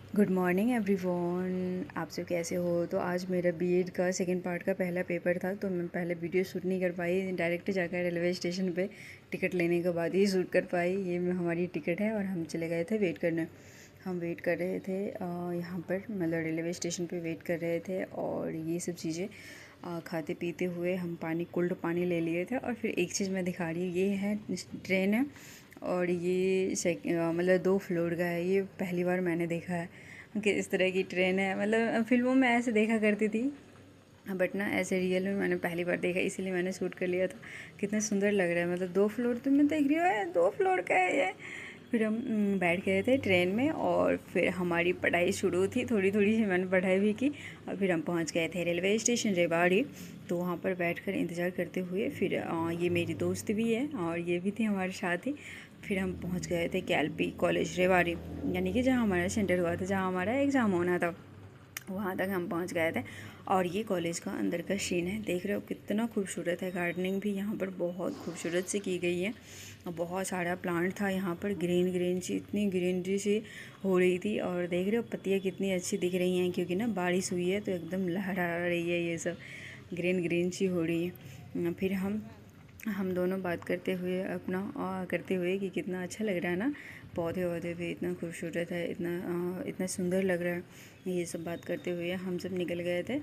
Good morning everyone. आप सब कैसे हो। तो आज मेरा बीएड का सेकंड पार्ट का पहला पेपर था, तो मैं पहले वीडियो शूट नहीं कर पाई। डायरेक्ट जाकर रेलवे स्टेशन पे टिकट लेने के बाद ही शूट कर पाई। ये हमारी टिकट है और हम चले गए थे वेट करने। हम वेट कर रहे थे यहाँ पर, मतलब रेलवे स्टेशन पे वेट कर रहे थे। और ये सब चीज़ें खाते पीते हुए हम कोल्ड पानी ले लिए थे। और फिर एक चीज़ मैं दिखा रही हूँ, ये है ट्रेन है और ये मतलब 2 फ्लोर का है। ये पहली बार मैंने देखा है कि इस तरह की ट्रेन है। मतलब फिल्मों में ऐसे देखा करती थी, बट ना ऐसे रियल में मैंने पहली बार देखा, इसीलिए मैंने शूट कर लिया था। कितना सुंदर लग रहा है, मतलब 2 फ्लोर तो मैं देख रही हूँ, 2 फ्लोर का है ये। फिर हम बैठ गए थे ट्रेन में और फिर हमारी पढ़ाई शुरू थी। थोड़ी थोड़ी सी मैंने पढ़ाई भी की और फिर हम पहुंच गए थे रेलवे स्टेशन रेवाड़ी। तो वहाँ पर बैठकर इंतज़ार करते हुए फिर ये मेरी दोस्त भी है और ये भी थी हमारे साथ ही। फिर हम पहुंच गए थे कैलपी कॉलेज रेवाड़ी, यानी कि जहाँ हमारा सेंटर हुआ था, जहाँ हमारा एग्ज़ाम होना था, वहाँ तक हम पहुँच गए थे। और ये कॉलेज का अंदर का सीन है, देख रहे हो कितना खूबसूरत है। गार्डनिंग भी यहाँ पर बहुत खूबसूरत से की गई है और बहुत सारा प्लांट था यहाँ पर। ग्रीन ग्रीन सी, इतनी ग्रीनरी सी हो रही थी। और देख रहे हो पत्तियाँ कितनी अच्छी दिख रही हैं, क्योंकि ना बारिश हुई है तो एकदम लहरा रही है, ये सब ग्रीन ग्रीन सी हो रही है। फिर हम दोनों बात करते हुए अपना करते हुए कि कितना अच्छा लग रहा है ना, पौधे वौधे भी इतना खूबसूरत है, इतना सुंदर लग रहा है। ये सब बात करते हुए हम सब निकल गए थे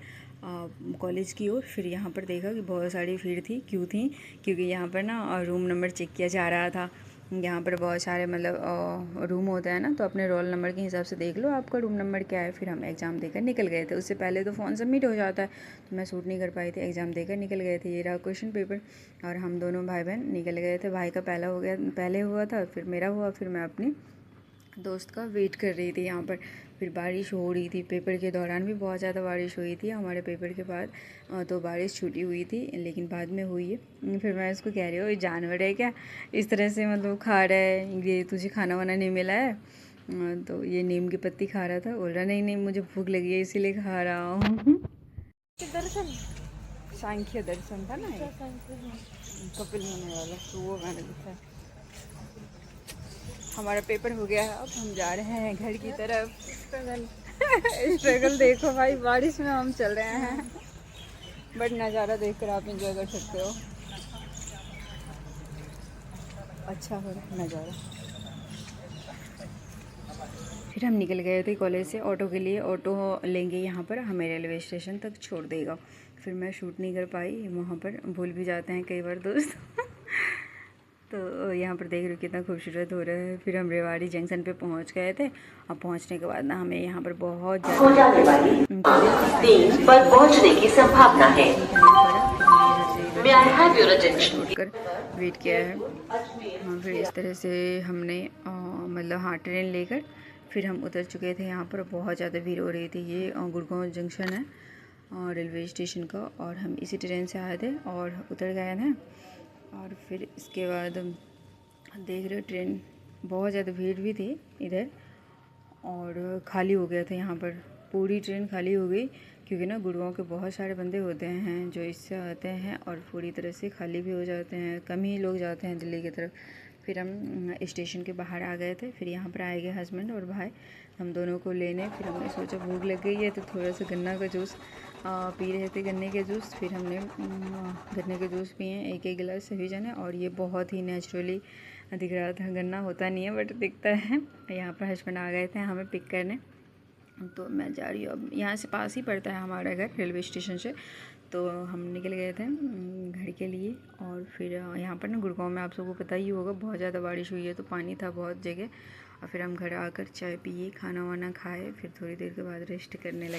कॉलेज की ओर। फिर यहाँ पर देखा कि बहुत सारी भीड़ थी, क्यों थी, क्योंकि यहाँ पर ना रूम नंबर चेक किया जा रहा था। यहाँ पर बहुत सारे मतलब रूम होता है ना, तो अपने रोल नंबर के हिसाब से देख लो आपका रूम नंबर क्या है। फिर हम एग्ज़ाम देकर निकल गए थे। उससे पहले तो फ़ोन सबमिट हो जाता है, तो मैं शूट नहीं कर पाई थी। एग्ज़ाम देकर निकल गए थे, ये रहा क्वेश्चन पेपर। और हम दोनों भाई बहन निकल गए थे। भाई का पहले हुआ था, फिर मेरा हुआ, फिर मैं अपनी दोस्त का वेट कर रही थी यहाँ पर। फिर बारिश हो रही थी, पेपर के दौरान भी बहुत ज़्यादा बारिश हुई थी। हमारे पेपर के बाद तो बारिश छूटी हुई थी, लेकिन बाद में हुई है। फिर मैं उसको कह रही हूँ, ये जानवर है क्या, इस तरह से मतलब खा रहा है, ये तुझे खाना वाना नहीं मिला है। तो ये नीम की पत्ती खा रहा था। बोल रहा नहीं नहीं मुझे भूख लगी है इसीलिए खा रहा हूँ। दर्शन सांख्य दर्शन था ना, कपिल मुनि वाला, तो वो मैंने देखा। हमारा पेपर हो गया है, अब हम जा रहे हैं घर की तरफ। स्ट्रगल स्ट्रगल देखो भाई, बारिश में हम चल रहे हैं, बट नज़ारा देखकर आप इंजॉय कर सकते हो। अच्छा हो रहा है नज़ारा। फिर हम निकल गए थे कॉलेज से ऑटो के लिए। ऑटो लेंगे यहाँ पर, हमें रेलवे स्टेशन तक छोड़ देगा। फिर मैं शूट नहीं कर पाई, वहाँ पर भूल भी जाते हैं कई बार दोस्त। तो यहाँ पर देख रहे हो कितना खूबसूरत हो रहा है। फिर हम रेवाड़ी जंक्शन पे पहुँच गए थे। और पहुँचने के बाद ना हमें यहाँ पर बहुत हो जाने वाली तीन पर पहुंचने की संभावना है। May I have your attention? छोड़कर वेट किया है। हाँ, फिर इस तरह से हमने मतलब हाँ ट्रेन लेकर फिर हम उतर चुके थे। यहाँ पर बहुत ज़्यादा भीड़ हो रही थी। ये गुड़गांव जंक्शन है रेलवे स्टेशन का, और हम इसी ट्रेन से आए थे और उतर गए थे। और फिर इसके बाद देख रहे हो ट्रेन, बहुत ज़्यादा भीड़ भी थी इधर और खाली हो गया था यहाँ पर। पूरी ट्रेन खाली हो गई, क्योंकि ना गुड़गांव के बहुत सारे बंदे होते हैं जो इससे आते हैं और पूरी तरह से खाली भी हो जाते हैं। कम ही लोग जाते हैं दिल्ली की तरफ। फिर हम स्टेशन के बाहर आ गए थे। फिर यहाँ पर आए गए हस्बैंड और भाई हम दोनों को लेने। फिर हमने सोचा भूख लग गई है तो थोड़ा सा गन्ना का जूस पी रहे थे, गन्ने के जूस। फिर हमने गन्ने के जूस पिए एक एक गिलास सभी जने। और ये बहुत ही नेचुरली दिख रहा था, गन्ना होता नहीं है बट दिखता है। यहाँ पर हस्बैंड आ गए थे हमें पिक करने, तो मैं जा रही हूँ। अब यहाँ से पास ही पड़ता है हमारा घर रेलवे स्टेशन से, तो हम निकल गए थे घर के लिए। और फिर यहाँ पर ना गुड़गांव में आप सबको पता ही होगा बहुत ज़्यादा बारिश हुई है, तो पानी था बहुत जगह। और फिर हम घर आकर चाय पिए, खाना वाना खाए, फिर थोड़ी देर के बाद रेस्ट करने लगे।